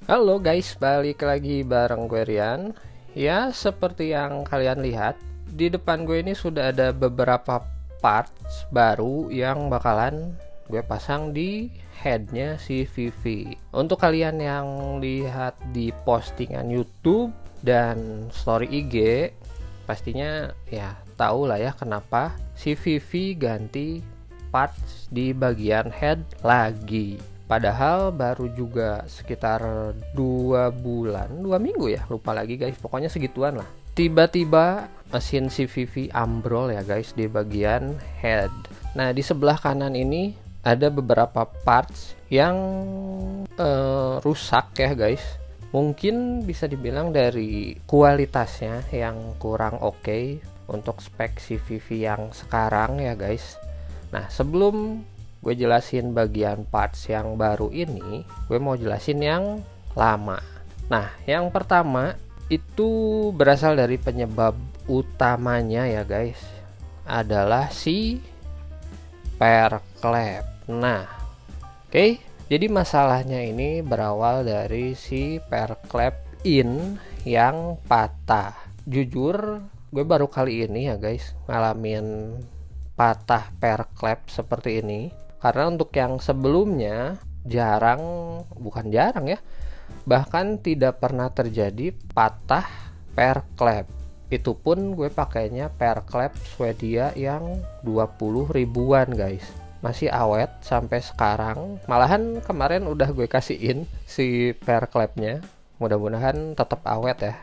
Halo guys, balik lagi bareng gue Rian. Ya, seperti yang kalian lihat, di depan gue ini sudah ada beberapa parts baru yang bakalan gue pasang di headnya si Vivi. Untuk kalian yang lihat di postingan YouTube dan story IG, pastinya ya tahu lah ya kenapa si Vivi ganti parts di bagian head lagi. Padahal baru juga sekitar 2 bulan, 2 minggu ya, lupa lagi guys. Pokoknya segituan lah. Tiba-tiba mesin CVV ambrol ya guys di bagian head. Nah di sebelah kanan ini ada beberapa parts yang rusak ya guys. Mungkin bisa dibilang dari kualitasnya yang kurang oke untuk spek CVV yang sekarang ya guys. Nah sebelum gue jelasin bagian parts yang baru ini, gue mau jelasin yang lama. Nah yang pertama itu berasal dari penyebab utamanya ya guys, adalah si pair clamp. Nah oke, jadi masalahnya ini berawal dari si pair clamp in yang patah. Jujur gue baru kali ini ya guys ngalamin patah pair clamp seperti ini, karena untuk yang sebelumnya bukan jarang ya, bahkan tidak pernah terjadi patah pair clamp. Itu pun gue pakainya pair clamp Swedia yang 20 ribuan guys, masih awet sampai sekarang. Malahan kemarin udah gue kasihin si pair clampnya, mudah-mudahan tetap awet ya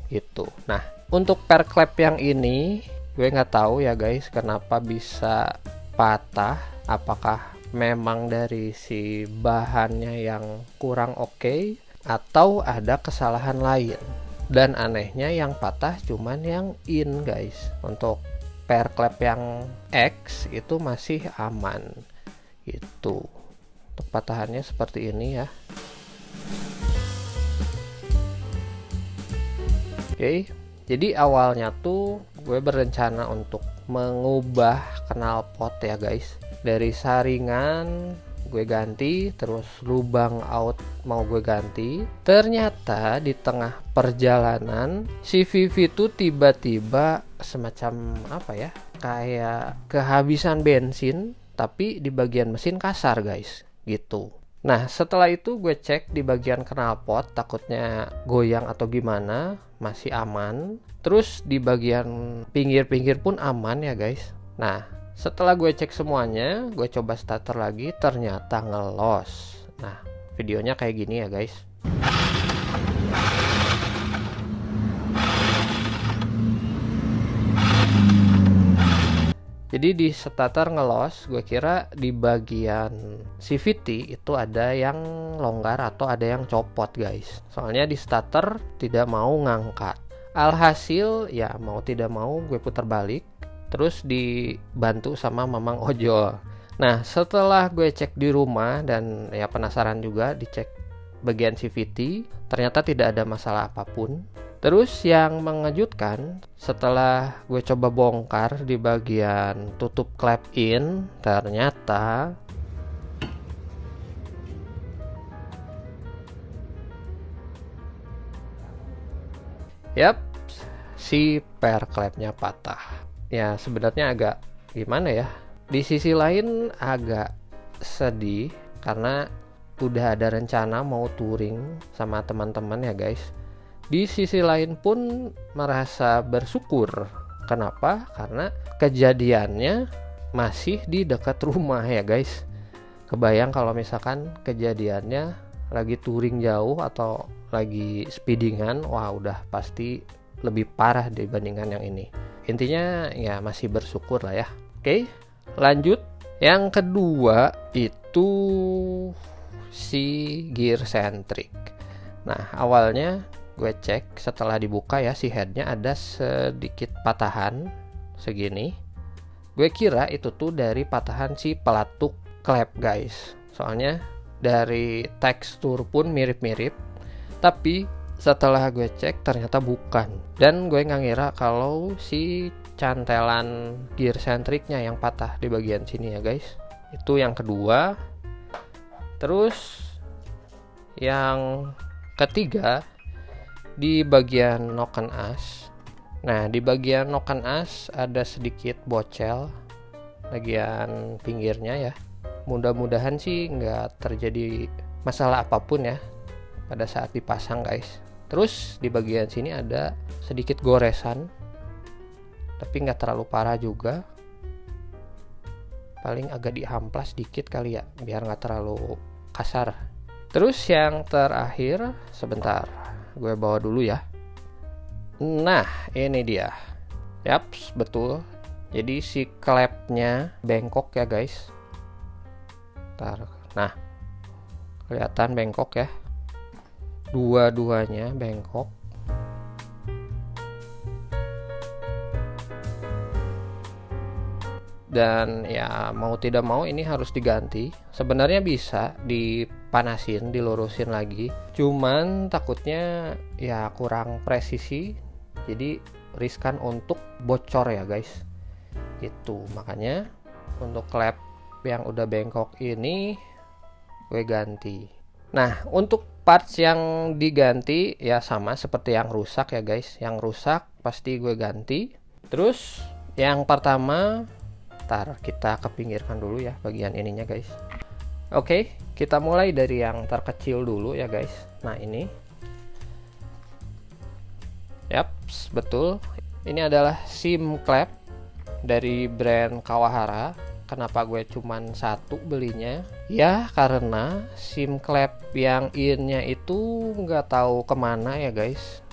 itu. Nah untuk pair clamp yang ini gue nggak tahu ya guys kenapa bisa patah. Apakah memang dari si bahannya yang kurang oke, atau ada kesalahan lain. Dan anehnya yang patah cuman yang in guys. Untuk pair clamp yang X itu masih aman gitu. Untuk patahannya seperti ini ya. Oke, jadi awalnya tuh gue berencana untuk mengubah knalpot ya guys. Dari saringan gue ganti, terus lubang out mau gue ganti. Ternyata di tengah perjalanan si Vivi tuh tiba-tiba semacam apa ya, kayak kehabisan bensin, tapi di bagian mesin kasar guys gitu. Nah setelah itu gue cek di bagian knalpot, takutnya goyang atau gimana, masih aman. Terus di bagian pinggir-pinggir pun aman ya guys. Nah setelah gue cek semuanya, gue coba starter lagi, ternyata ngelos. Nah videonya kayak gini ya guys. Jadi di starter ngelos, gue kira di bagian CVT itu ada yang longgar atau ada yang copot guys. Soalnya di starter tidak mau ngangkat. Alhasil ya mau tidak mau gue putar balik, terus dibantu sama mamang ojol. Nah setelah gue cek di rumah dan ya penasaran juga, dicek bagian CVT, ternyata tidak ada masalah apapun. Terus yang mengejutkan, setelah gue coba bongkar di bagian tutup clap in, ternyata yap, si pair clampnya patah. Ya sebenarnya agak gimana ya, di sisi lain agak sedih karena udah ada rencana mau touring sama teman-teman ya guys. Di sisi lain pun merasa bersyukur. Kenapa? Karena kejadiannya masih di dekat rumah ya guys. Kebayang kalau misalkan kejadiannya lagi touring jauh atau lagi speedingan, wah udah pasti lebih parah dibandingkan yang ini. Intinya ya masih bersyukur lah ya. Oke, lanjut. Yang kedua itu si gear centric. Nah awalnya gue cek setelah dibuka ya, si headnya ada sedikit patahan segini. Gue kira itu tuh dari patahan si pelatuk klep guys, soalnya dari tekstur pun mirip-mirip. Tapi setelah gue cek ternyata bukan, dan gue nggak ngira kalau si cantelan gear centricnya yang patah di bagian sini ya guys. Itu yang kedua. Terus yang ketiga, di bagian noken as. Nah, di bagian noken as ada sedikit bocel bagian pinggirnya ya. Mudah-mudahan sih nggak terjadi masalah apapun ya pada saat dipasang guys. Terus di bagian sini ada sedikit goresan, tapi nggak terlalu parah juga. Paling agak diamplas dikit kali ya, biar nggak terlalu kasar. Terus yang terakhir, sebentar, gue bawa dulu ya. Nah, ini dia. Yaps, betul. Jadi si klepnya bengkok ya guys. Nah, kelihatan bengkok ya. Dua-duanya bengkok. Dan ya mau tidak mau ini harus diganti. Sebenarnya bisa dipanasin, dilurusin lagi. Cuman takutnya ya kurang presisi. Jadi riskan untuk bocor ya guys. Gitu. Makanya untuk klep yang udah bengkok ini gue ganti. Nah, untuk parts yang diganti ya sama seperti yang rusak ya guys. Yang rusak pasti gue ganti. Terus yang pertama, ntar kita kepinggirkan dulu ya bagian ininya guys. Oke, kita mulai dari yang terkecil dulu ya guys. Nah ini, yaps, betul. Ini adalah SIM klep dari brand Kawahara. Kenapa gue cuman satu belinya? Ya karena SIM klep yang innya itu nggak tahu kemana ya guys,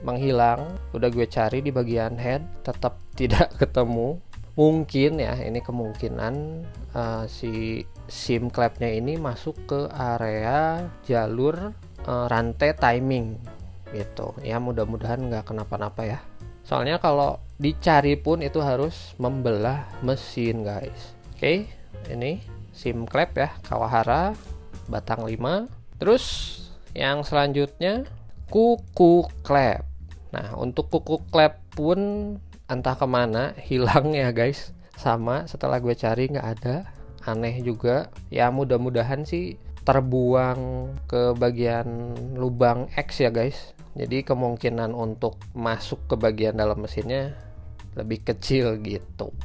menghilang. Udah gue cari di bagian head, tetap tidak ketemu. Mungkin ya, ini kemungkinan si SIM klepnya ini masuk ke area jalur rantai timing gitu ya. Mudah-mudahan nggak kenapa-napa ya, soalnya kalau dicari pun itu harus membelah mesin guys. Oke, ini SIM klep ya Kawahara batang 5. Terus yang selanjutnya kuku klep. Nah, untuk kuku klep pun entah kemana, hilang ya guys. Sama, setelah gue cari nggak ada. Aneh juga ya, mudah-mudahan sih terbuang ke bagian lubang X ya guys. Jadi kemungkinan untuk masuk ke bagian dalam mesinnya lebih kecil gitu.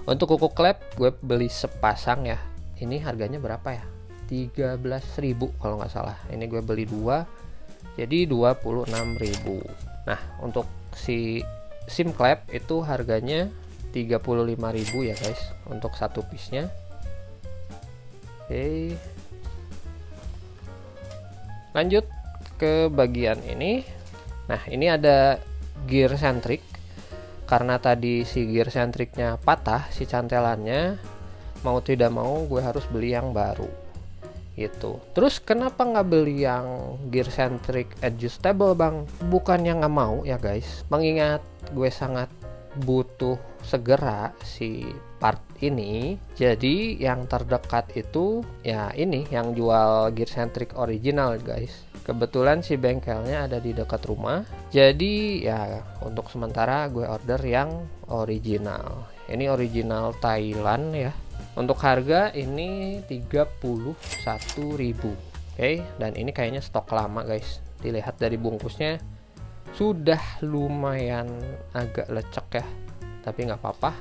Untuk kuku klep gue beli sepasang ya. Ini harganya berapa ya? 13.000 kalau nggak salah. Ini gue beli 2, jadi 26.000. Nah, untuk si SIM klep itu harganya 35.000 ya guys untuk satu piece-nya. Oke. Lanjut ke bagian ini. Nah, ini ada gear centric. Karena tadi si gear centricnya patah, si cantelannya, mau tidak mau gue harus beli yang baru gitu. Terus kenapa nggak beli yang gear centric adjustable bang? Bukan yang nggak mau ya guys, mengingat gue sangat butuh segera si part ini. Jadi yang terdekat itu ya ini yang jual gear centric original guys. Kebetulan si bengkelnya ada di dekat rumah. Jadi ya untuk sementara gue order yang original. Ini original Thailand ya. Untuk harga ini 31.000. Oke, dan ini kayaknya stok lama guys. Dilihat dari bungkusnya sudah lumayan agak lecek ya. Tapi nggak apa-apa.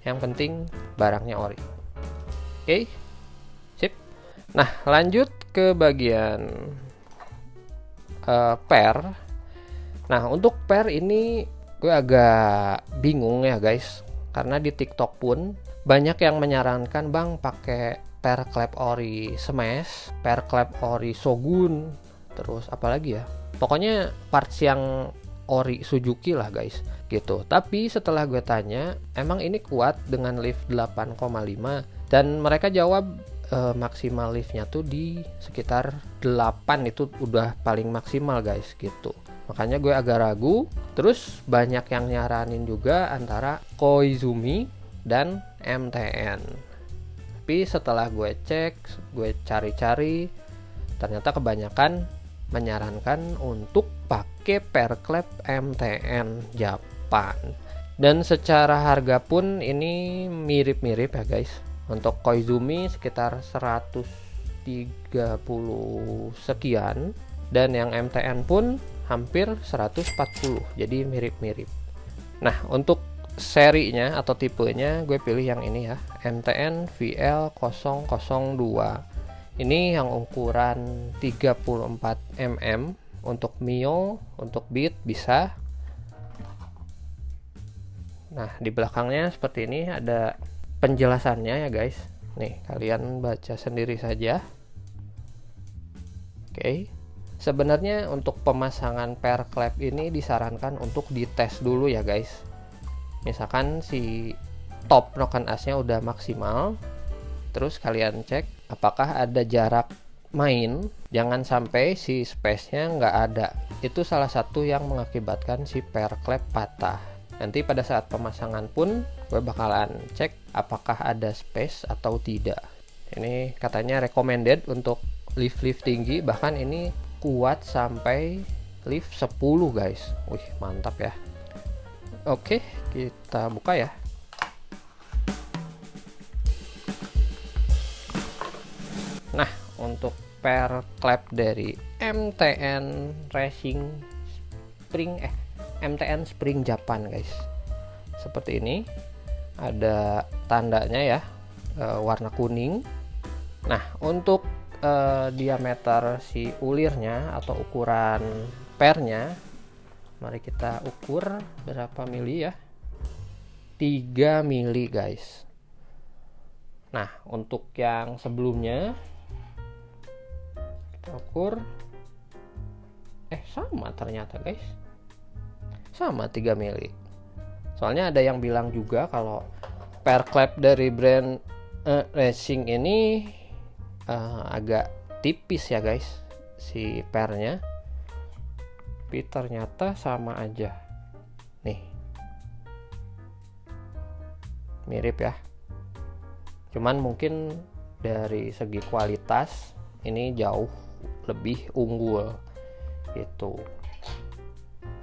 Yang penting barangnya ori. Oke, sip. Nah, lanjut ke bagian per. Nah, untuk per ini gue agak bingung ya guys, karena di TikTok pun banyak yang menyarankan bang pakai per klep ori Smash, per klep ori Shogun, terus apalagi ya, pokoknya parts yang ori Suzuki lah guys gitu. Tapi setelah gue tanya, emang ini kuat dengan lift 8,5, dan mereka jawab maksimal liftnya tuh di sekitar 8, itu udah paling maksimal guys gitu. Makanya gue agak ragu. Terus banyak yang nyaranin juga antara Koizumi dan MTN. Tapi setelah gue cek, gue cari-cari, ternyata kebanyakan menyarankan untuk pakai per klep MTN Japan. Dan secara harga pun ini mirip-mirip ya guys. Untuk Koizumi sekitar 130 sekian, Dan yang MTN pun hampir 140, jadi mirip-mirip. Nah, untuk serinya atau tipenya gue pilih yang ini ya, MTN VL002. Ini yang ukuran 34 mm. Untuk Mio, untuk Beat bisa. Nah, di belakangnya seperti ini ada penjelasannya ya guys. Nih, kalian baca sendiri saja. Oke. Sebenarnya untuk pemasangan pair clamp ini disarankan untuk dites dulu ya guys. Misalkan si top noken asnya udah maksimal, terus kalian cek apakah ada jarak main, jangan sampai si space-nya nggak ada. Itu salah satu yang mengakibatkan si pair clamp patah. Nanti pada saat pemasangan pun gue bakalan cek apakah ada space atau tidak. Ini katanya recommended untuk lift tinggi, bahkan ini kuat sampai lift 10 guys. Wih, mantap ya. Oke, kita buka ya. Nah, untuk pair clamp dari MTN Spring Japan guys, seperti ini. Ada tandanya ya, warna kuning. Nah, untuk diameter si ulirnya atau ukuran pairnya, mari kita ukur berapa mili ya. 3 mili guys. Nah, untuk yang sebelumnya kita ukur sama ternyata guys, sama 3 mili. Soalnya ada yang bilang juga kalau pair clamp dari brand Racing ini agak tipis ya guys si pairnya, tapi ternyata sama aja. Nih, mirip ya, cuman mungkin dari segi kualitas ini jauh lebih unggul gitu.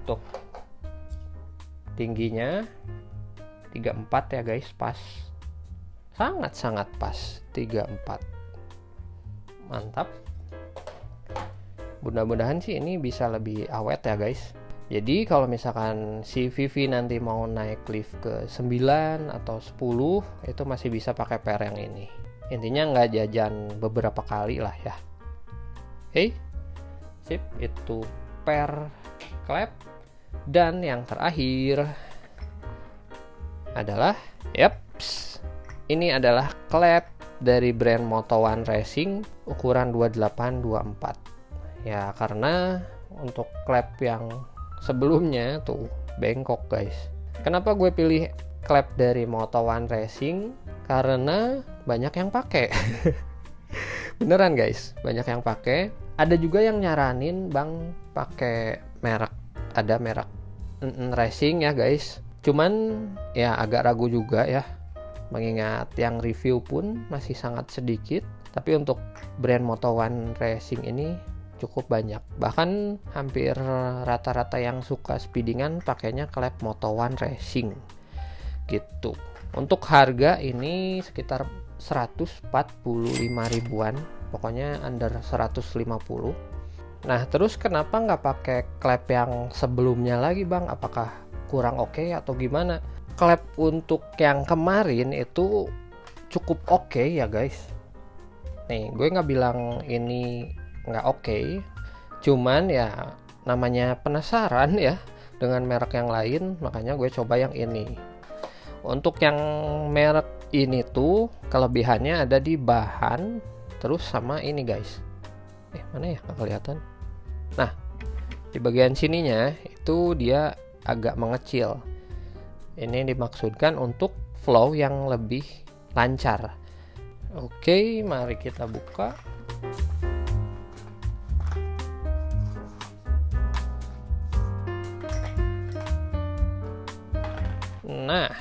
Tuh, tingginya 34 ya guys, pas, sangat pas 34. Mantap. Mudah-mudahan sih ini bisa lebih awet ya guys. Jadi kalau misalkan si Vivi nanti mau naik lift ke 9 atau 10, itu masih bisa pakai pair yang ini. Intinya nggak jajan beberapa kali lah ya. Oke, sip, itu pair clamp. Dan yang terakhir adalah ini adalah clamp dari brand Moto1 Racing ukuran 28-24 ya, karena untuk clamp yang sebelumnya tuh bengkok guys. Kenapa gue pilih clamp dari Moto1 Racing? Karena banyak yang pakai. Beneran guys, banyak yang pakai. Ada juga yang nyaranin bang pakai merek, ada merek Racing ya guys. Cuman ya agak ragu juga ya, mengingat yang review pun masih sangat sedikit. Tapi untuk brand Moto1 Racing ini cukup banyak. Bahkan hampir rata-rata yang suka speedingan pakainya clamp Moto1 Racing gitu. Untuk harga ini sekitar 145 ribuan, pokoknya under 150. Nah, terus kenapa nggak pakai clamp yang sebelumnya lagi bang? Apakah kurang oke atau gimana? Clamp untuk yang kemarin itu cukup oke ya guys. Nih, gue nggak bilang ini nggak oke, cuman ya namanya penasaran ya dengan merek yang lain, makanya gue coba yang ini. Untuk yang merek ini tuh kelebihannya ada di bahan, terus sama ini guys. Mana ya, nggak kelihatan. Nah, di bagian sininya itu dia agak mengecil. Ini dimaksudkan untuk flow yang lebih lancar. Oke, mari kita buka. Nah,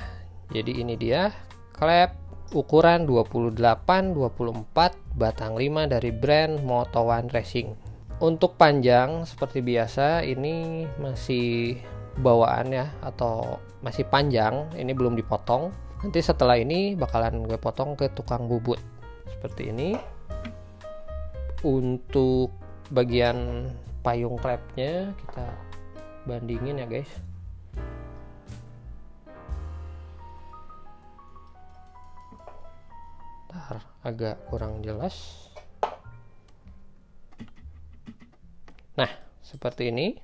jadi ini dia clamp ukuran 28-24 batang 5 dari brand Moto1 Racing. Untuk panjang seperti biasa, ini masih bawaan ya, atau masih panjang, ini belum dipotong. Nanti setelah ini bakalan gue potong ke tukang bubut seperti ini. Untuk bagian payung klepnya kita bandingin ya guys. Ntar agak kurang jelas. Nah, seperti ini.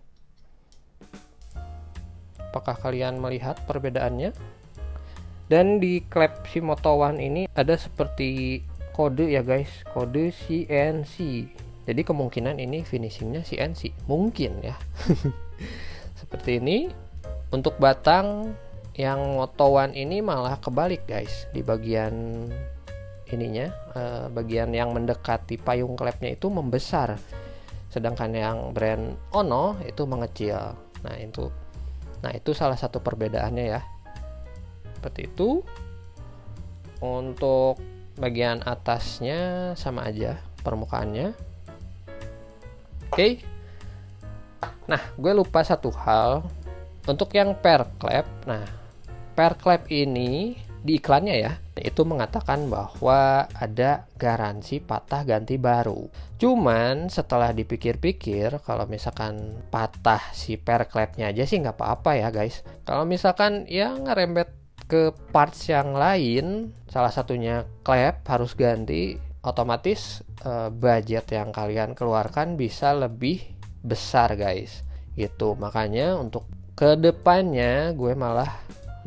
Apakah kalian melihat perbedaannya? Dan di klep si Moto One ini ada seperti kode ya guys, kode CNC. Jadi kemungkinan ini finishingnya CNC, mungkin ya. Seperti ini. Untuk batang yang Moto One ini malah kebalik guys. Di bagian ininya, bagian yang mendekati payung klepnya itu membesar, sedangkan yang brand Ono itu mengecil. Nah itu salah satu perbedaannya ya. Seperti itu. Untuk bagian atasnya sama aja permukaannya. Oke. Nah, gue lupa satu hal. Untuk yang per klep. Nah, per klep ini di iklannya ya, itu mengatakan bahwa ada garansi patah ganti baru. Cuman setelah dipikir-pikir, kalau misalkan patah si per klepnya aja sih nggak apa-apa ya guys. Kalau misalkan ya ngerembet ke parts yang lain, salah satunya klep harus ganti, otomatis budget yang kalian keluarkan bisa lebih besar guys. Gitu. Makanya untuk kedepannya gue malah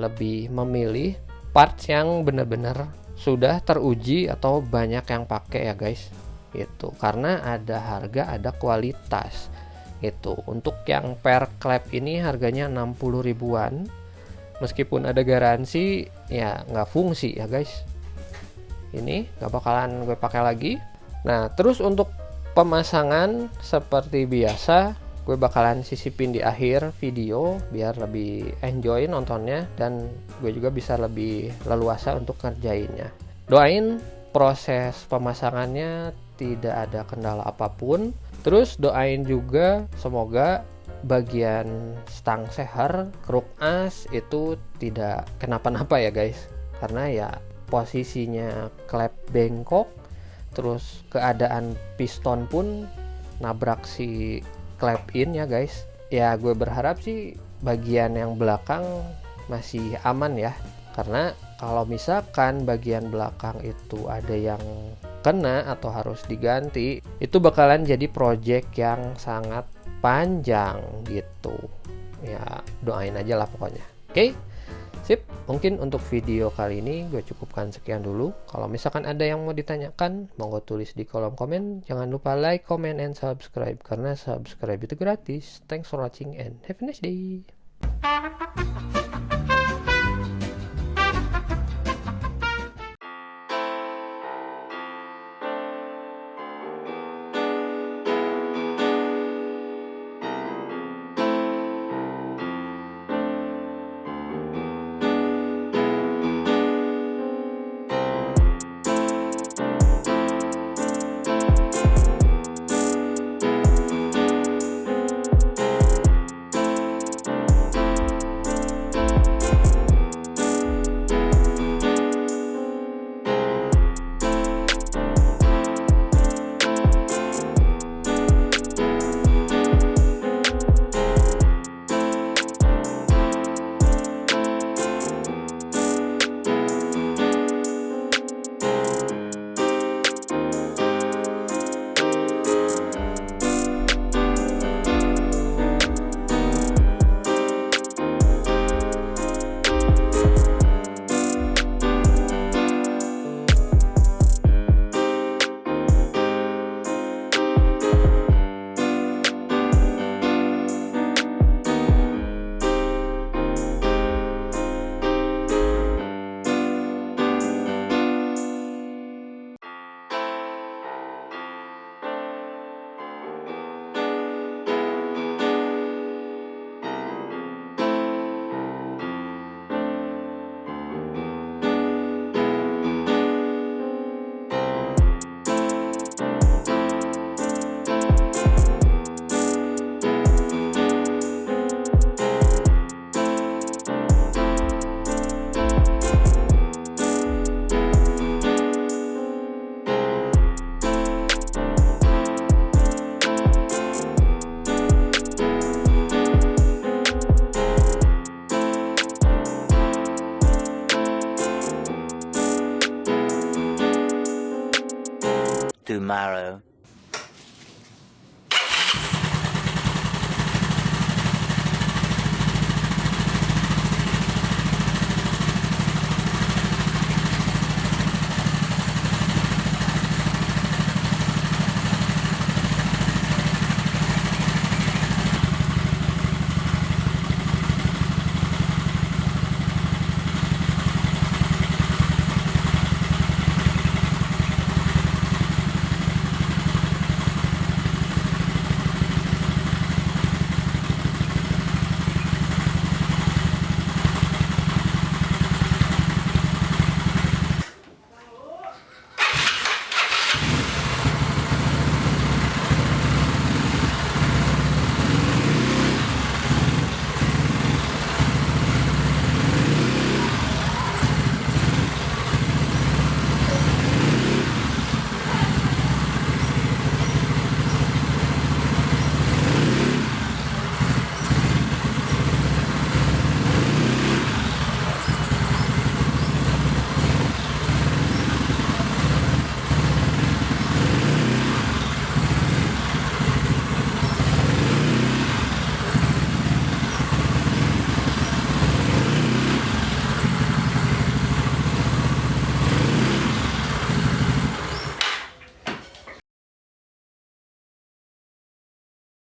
lebih memilih parts yang benar-benar sudah teruji atau banyak yang pakai ya guys. Gitu. Karena ada harga, ada kualitas. Gitu. Untuk yang per klep ini harganya 60 ribuan. Meskipun ada garansi, ya nggak fungsi ya guys. Ini nggak bakalan gue pakai lagi. Nah, terus untuk pemasangan seperti biasa, gue bakalan sisipin di akhir video biar lebih enjoy nontonnya dan gue juga bisa lebih leluasa untuk ngerjainnya. Doain proses pemasangannya tidak ada kendala apapun. Terus doain juga semoga bagian stang seher, kruk as itu tidak kenapa-napa ya guys. Karena ya posisinya klep bengkok, terus keadaan piston pun nabrak si klep in ya guys. Ya gue berharap sih bagian yang belakang masih aman ya. Karena kalau misalkan bagian belakang itu ada yang kena atau harus diganti, itu bakalan jadi project yang sangat panjang gitu. Ya doain aja lah pokoknya. Oke? Sip, mungkin untuk video kali ini gue cukupkan sekian dulu. Kalau misalkan ada yang mau ditanyakan, monggo tulis di kolom komen. Jangan lupa like, comment, and subscribe. Karena subscribe itu gratis. Thanks for watching and have a nice day. tomorrow.